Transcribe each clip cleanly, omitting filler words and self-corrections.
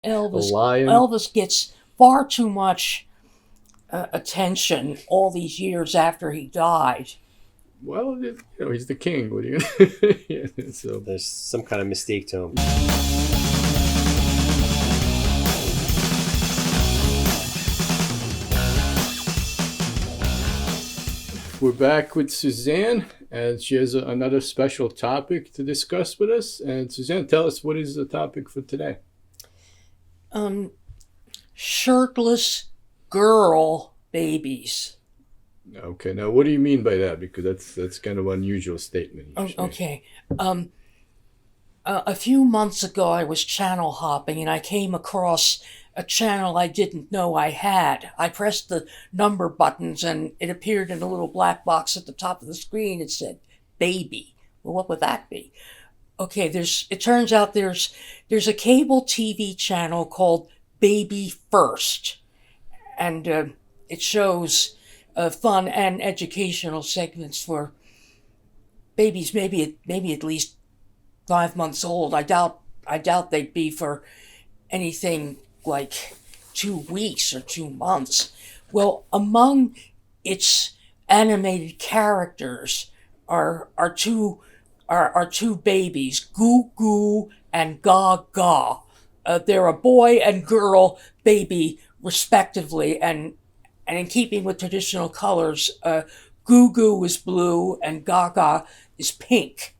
A Elvis lion? Elvis gets far too much attention all these years after he died. Well, he's the king. What do you? Yeah, so There's some kind of mystique to him. we're back with Suzanne, and she has another special topic to discuss with us. And Suzanne, tell us, what is the topic for today? Um, Shirtless girl babies. Okay, now what do you mean by that? Because that's kind of unusual statement Oh, usually. okay. A few months ago, I was channel hopping and I came across a channel I didn't know I had. I pressed the number buttons and it appeared in a little black box at the top of the screen. It said baby. Well, what would that be? Okay, it turns out there's a cable TV channel called Baby First, and it shows fun and educational segments for babies, maybe at least 5 months old. I doubt they'd be for anything like 2 weeks or 2 months. Well, among its animated characters are two babies, Goo Goo and Gaga. They're a boy and girl baby respectively, and in keeping with traditional colors, Goo Goo is blue and Gaga is pink.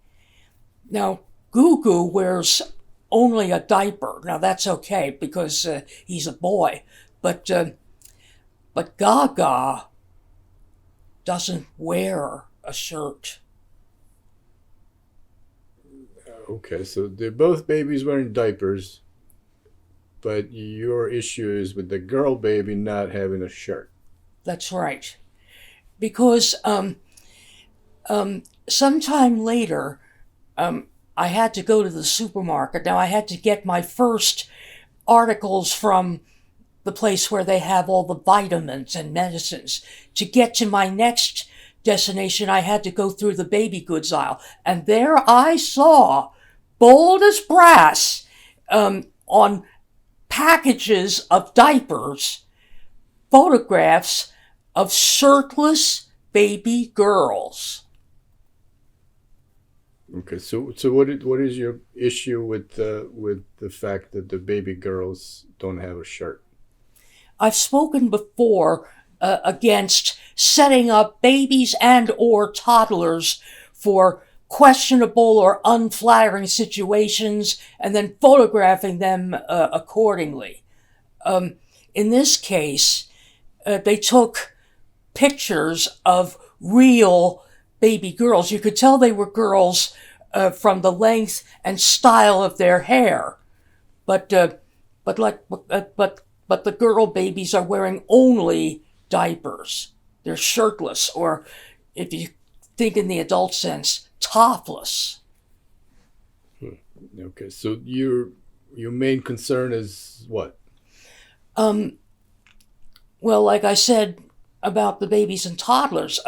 Now, Goo Goo wears only a diaper. Now that's okay because he's a boy, but Gaga doesn't wear a shirt. Okay, so they're both babies wearing diapers, but your issue is with the girl baby not having a shirt. That's right. Because sometime later, I had to go to the supermarket. Now I had to get my first articles from the place where they have all the vitamins and medicines. To get to my next destination, I had to go through the baby goods aisle. And there I saw, bold as brass, on packages of diapers, photographs of shirtless baby girls. Okay, so what is your issue with the fact that the baby girls don't have a shirt? I've spoken before against setting up babies and or toddlers for questionable or unflattering situations and then photographing them accordingly. In this case, they took pictures of real baby girls. You could tell they were girls from the length and style of their hair, but but like but the girl babies are wearing only diapers. They're shirtless, or if you think in the adult sense, topless. Okay, so your main concern is what? Um, well, like I said about the babies and toddlers,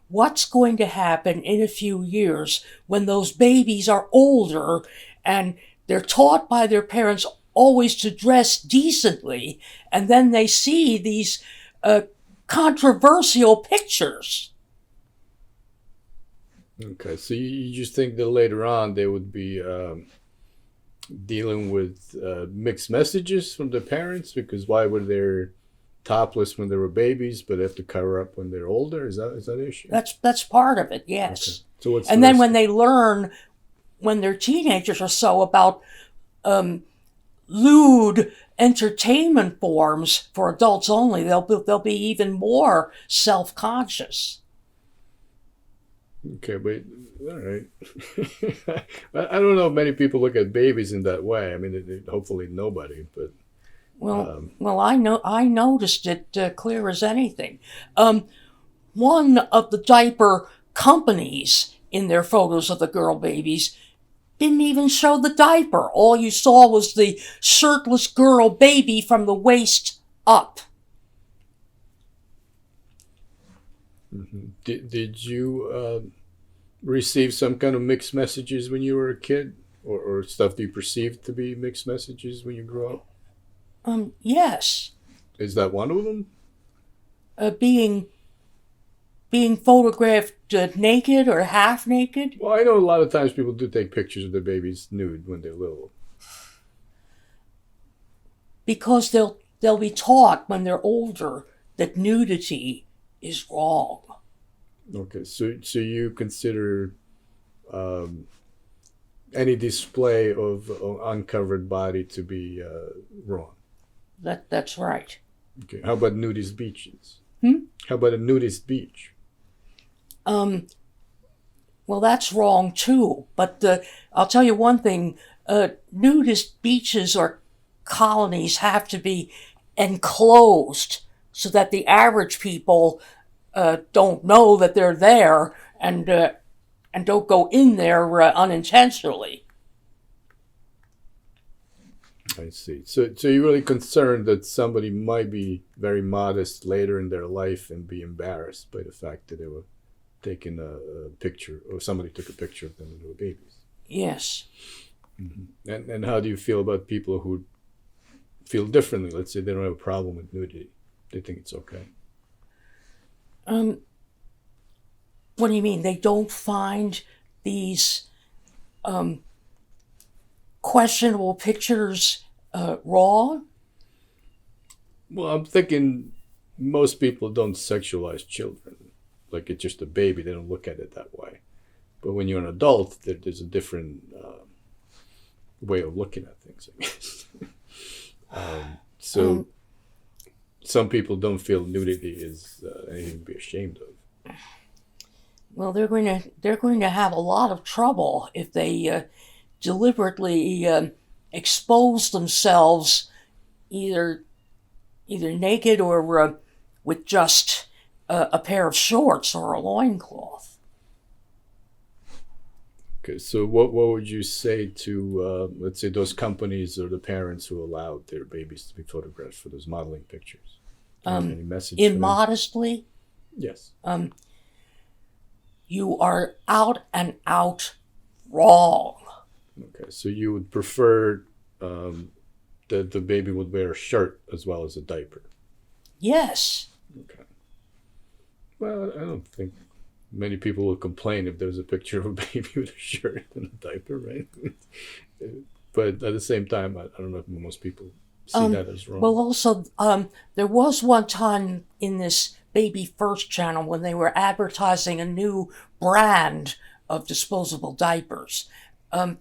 what's going to happen in a few years when those babies are older and they're taught by their parents always to dress decently, and then they see these controversial pictures? Okay, so you just think that later on they would be dealing with mixed messages from the parents, because why were they topless when they were babies, but have to cover up when they're older? Is that the issue? That's part of it, Okay. yes. So what's the And then rest? when they learn, when they're teenagers or so, about um, lewd entertainment forms for adults only, they'll be even more self-conscious. Okay, but all right. I don't know if many people look at babies in that way. I mean, hopefully nobody, but Well, I noticed it clear as anything. One of the diaper companies in their photos of the girl babies didn't even show the diaper. All you saw was the shirtless girl baby from the waist up. did you receive some kind of mixed messages when you were a kid, or stuff that you perceived to be mixed messages when you grew up? Yes. Is that one of them? Being photographed naked or half naked. Well, I know a lot of times people do take pictures of their babies nude when they're little. Because they'll be taught when they're older that nudity is wrong. Okay, so you consider any display of uncovered body to be wrong? That's right. Okay, how about nudist beaches? Hmm? How about a nudist beach? Well, that's wrong too. But I'll tell you one thing: nudist beaches or colonies have to be enclosed so that the average people don't know that they're there and don't go in there unintentionally. I see. So you're really concerned that somebody might be very modest later in their life and be embarrassed by the fact that they were taking a picture, or somebody took a picture of them when they were babies. Yes. Mm-hmm. And how do you feel about people who feel differently? Let's say they don't have a problem with nudity. They think it's okay. What do you mean? They don't find these questionable pictures wrong? Well, I'm thinking most people don't sexualize children. Like it's just a baby. They don't look at it that way. But when you're an adult, there's a different way of looking at things, I guess. So some people don't feel nudity is anything to be ashamed of. Well, they're going to have a lot of trouble if they deliberately expose themselves either naked or with just a pair of shorts or a loincloth. Okay, so what would you say to, let's say, those companies or the parents who allowed their babies to be photographed for those modeling pictures? Any message for them? Immodestly, Yes. you are out and out wrong. Okay, so you would prefer that the baby would wear a shirt as well as a diaper? Yes. Okay. Well, I don't think many people will complain if there's a picture of a baby with a shirt and a diaper, right? But at the same time, I don't know if most people see that as wrong. Well, also, there was one time in this Baby First channel when they were advertising a new brand of disposable diapers.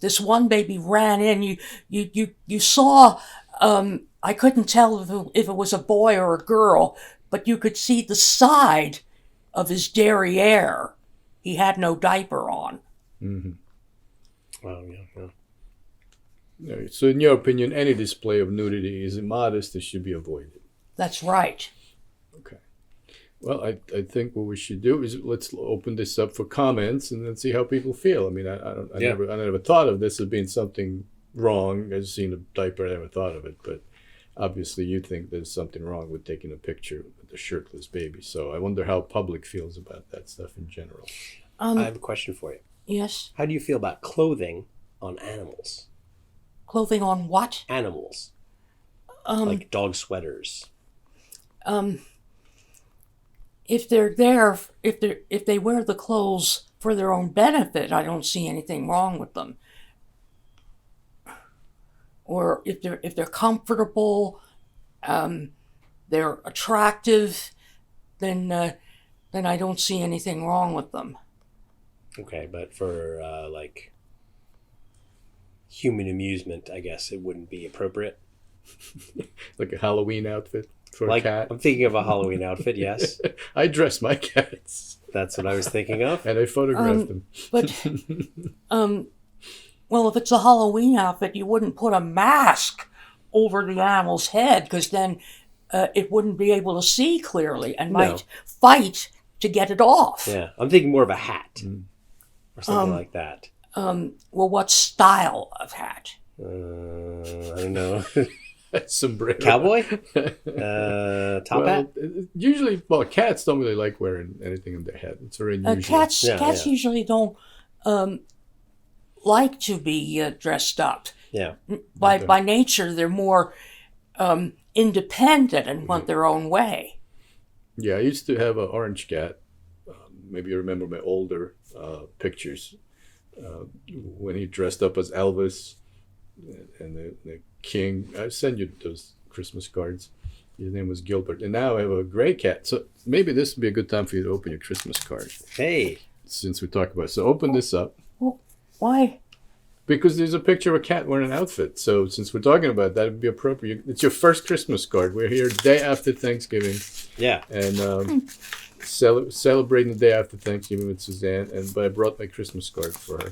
This one baby ran in. You saw. I couldn't tell if it was a boy or a girl, but you could see the side of his derriere. He had no diaper on. Mm-hmm. Wow, yeah. Yeah, so in your opinion, any display of nudity is immodest. It should be avoided. That's right. Okay. Well, I think what we should do is let's open this up for comments and then see how people feel. I mean, I never thought of this as being something wrong. I've seen a diaper, I never thought of it, but obviously you think there's something wrong with taking a picture with a shirtless baby. So I wonder how public feels about that stuff in general. I have a question for you. Yes. How do you feel about clothing on animals? Clothing on what? Animals. Like dog sweaters. If they're there, if they wear the clothes for their own benefit, I don't see anything wrong with them. Or if they're comfortable, they're attractive, then I don't see anything wrong with them. Okay, but for like human amusement, I guess it wouldn't be appropriate. Like a Halloween outfit for Like, a cat. I'm thinking of a Halloween outfit, yes. I dress my cats. That's what I was thinking of. And I photograph them. But well, if it's a Halloween outfit, you wouldn't put a mask over the animal's head because then it wouldn't be able to see clearly and might fight to get it off. Yeah, I'm thinking more of a hat or something like that. Well, what style of hat? I don't know. Sombrero. Cowboy? Top hat? Usually, cats don't really like wearing anything on their head. It's very unusual. Cats usually don't like to be dressed up. Yeah. By nature, they're more independent and want their own way. Yeah, I used to have an orange cat. Maybe you remember my older pictures when he dressed up as Elvis and the king. I sent you those Christmas cards. His name was Gilbert. And now I have a gray cat. So maybe this would be a good time for you to open your Christmas card. Hey. Since we talked about it. So open this up. Well, why? Because there's a picture of a cat wearing an outfit. So since we're talking about that, it would be appropriate. It's your first Christmas card. We're here day after Thanksgiving. Yeah. And celebrating the day after Thanksgiving with Suzanne. But I brought my Christmas card for her.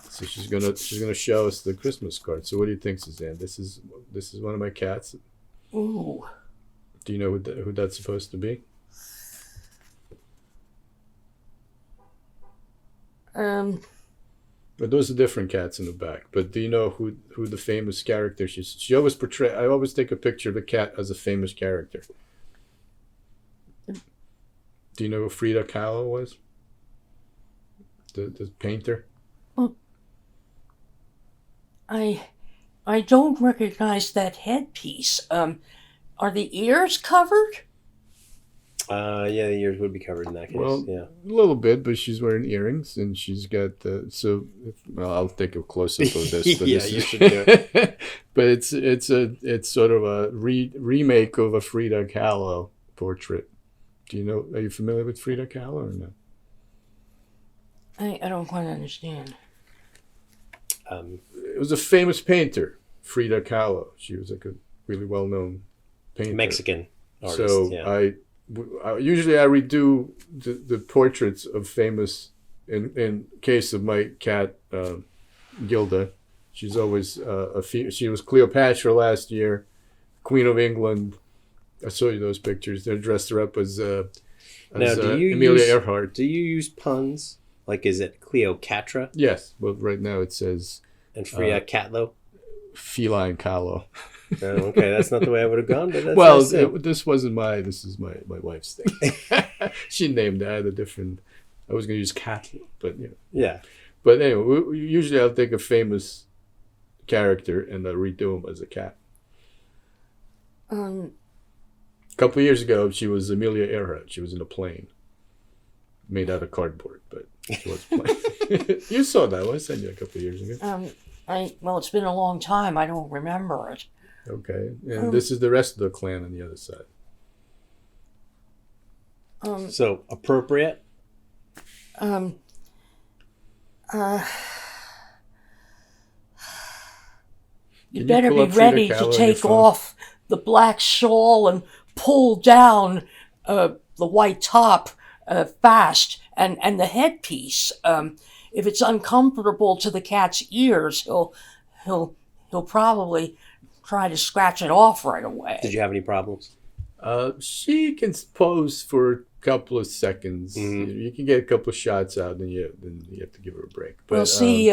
So she's gonna show us the Christmas card. So what do you think, Suzanne? This is one of my cats. Ooh. Do you know who that's supposed to be? But those are different cats in the back. But do you know who the famous character she always portray? I always take a picture of the cat as a famous character. Do you know who Frida Kahlo was? The painter. Well, I don't recognize that headpiece. Are the ears covered? Yeah, the ears would be covered in that case. Well, yeah. A little bit, but she's wearing earrings and she's got I'll take a close up of this. But Yeah, you should do it. But it's sort of a remake of a Frida Kahlo portrait. Do you know? Are you familiar with Frida Kahlo or no? I don't quite understand. It was a famous painter, Frida Kahlo. She was like a really well-known painter. Mexican artist. So yeah. I usually redo the portraits of famous. In case of my cat Gilda, she's always she was Cleopatra last year, Queen of England. I saw you those pictures. They dressed her up as Amelia Earhart. Do you use puns? Like, is it Cleopatra? Yes. Well, right now it says And Frida Kahlo? Feline Kahlo. Oh, okay, that's not the way I would have gone, but that's nice. This wasn't this is my wife's thing. She named it. I had a different. I was going to use cat, but Yeah. But anyway, usually I'll take a famous character and I'll redo him as a cat. A couple of years ago, she was Amelia Earhart. She was in a plane made out of cardboard, but she was a plane. You saw that one. I sent you a couple of years ago. Well, it's been a long time. I don't remember it. Okay, and this is the rest of the clan on the other side. So, appropriate? You better be ready to take off the black shawl and pull down the white top fast, and the headpiece. If it's uncomfortable to the cat's ears, he'll probably try to scratch it off right away. Did you have any problems? She can pose for a couple of seconds. Mm-hmm. You can get a couple of shots out, then you have to give her a break. But, well, see,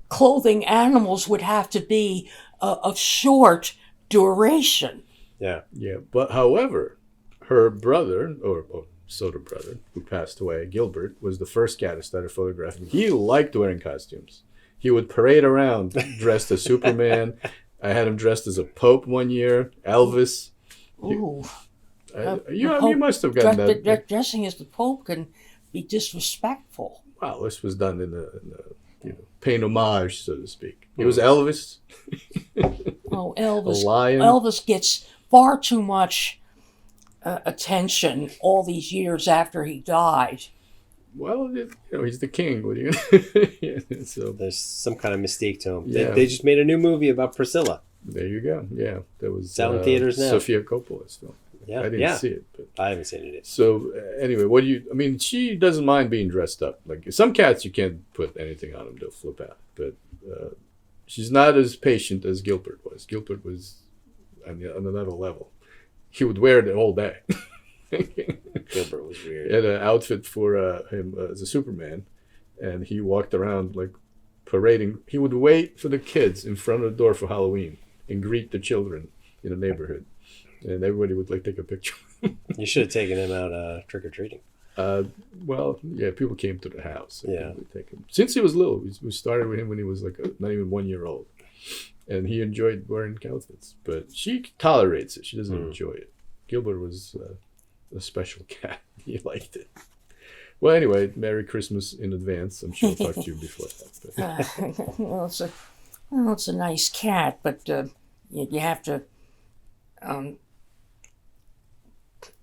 clothing animals would have to be of short duration. Yeah. Yeah, but however, her brother, or Soda brother, who passed away, Gilbert, was the first cat I started photographing. He liked wearing costumes. He would parade around dressed as Superman. I had him dressed as a Pope one year, Elvis. Ooh. You must have gotten that. Dressing as the Pope can be disrespectful. Well, this was done in a paying homage, so to speak. It was Elvis. Oh, Elvis! A lion. Elvis gets far too much attention all these years after he died. Well, he's the king. What are you? So there's some kind of mystique to him. Yeah. They just made a new movie about Priscilla. There you go. Yeah, that was it's out in theaters now. Sofia Coppola's film. Yeah, I didn't see it, but I haven't seen it yet. So anyway, she doesn't mind being dressed up. Like some cats, you can't put anything on them; they'll flip out. But she's not as patient as Gilbert was. Gilbert was on another level. He would wear it all day. Gilbert was weird. He had an outfit for him as a Superman, and he walked around like parading. He would wait for the kids in front of the door for Halloween and greet the children in the neighborhood, and everybody would take a picture. You should have taken him out trick or treating. Well, yeah, people came to the house. Yeah. Take him. Since he was little, we started with him when he was not even 1 year old, and he enjoyed wearing outfits. But she tolerates it. She doesn't enjoy it. Gilbert was a special cat. He liked it. Well, anyway, Merry Christmas in advance. I'm sure I'll talk to you before that. But. Well, it's a nice cat, but you have to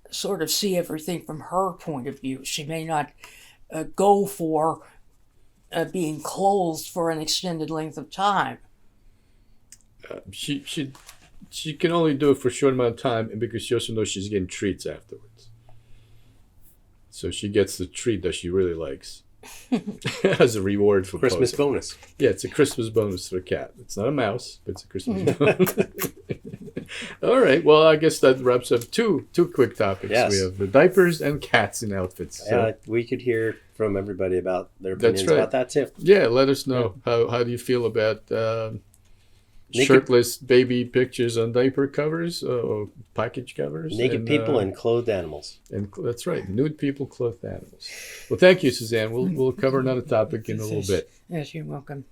sort of see everything from her point of view. She may not go for being clothed for an extended length of time. She can only do it for a short amount of time, and because she also knows she's getting treats afterwards. So she gets the treat that she really likes as a reward for Christmas posing. bonus. Yeah, it's a Christmas bonus for a cat. It's not a mouse, but it's a Christmas bonus. All right. Well, I guess that wraps up two quick topics. Yes. We have the diapers and cats in outfits. So, We could hear from everybody about their opinions right. about that too. yeah, let us know. How do you feel about shirtless baby pictures on diaper covers or package covers? Naked people and clothed animals. And that's right, nude people, clothed animals. Well, thank you, Suzanne. We'll cover another topic in a little bit. Yes, you're welcome.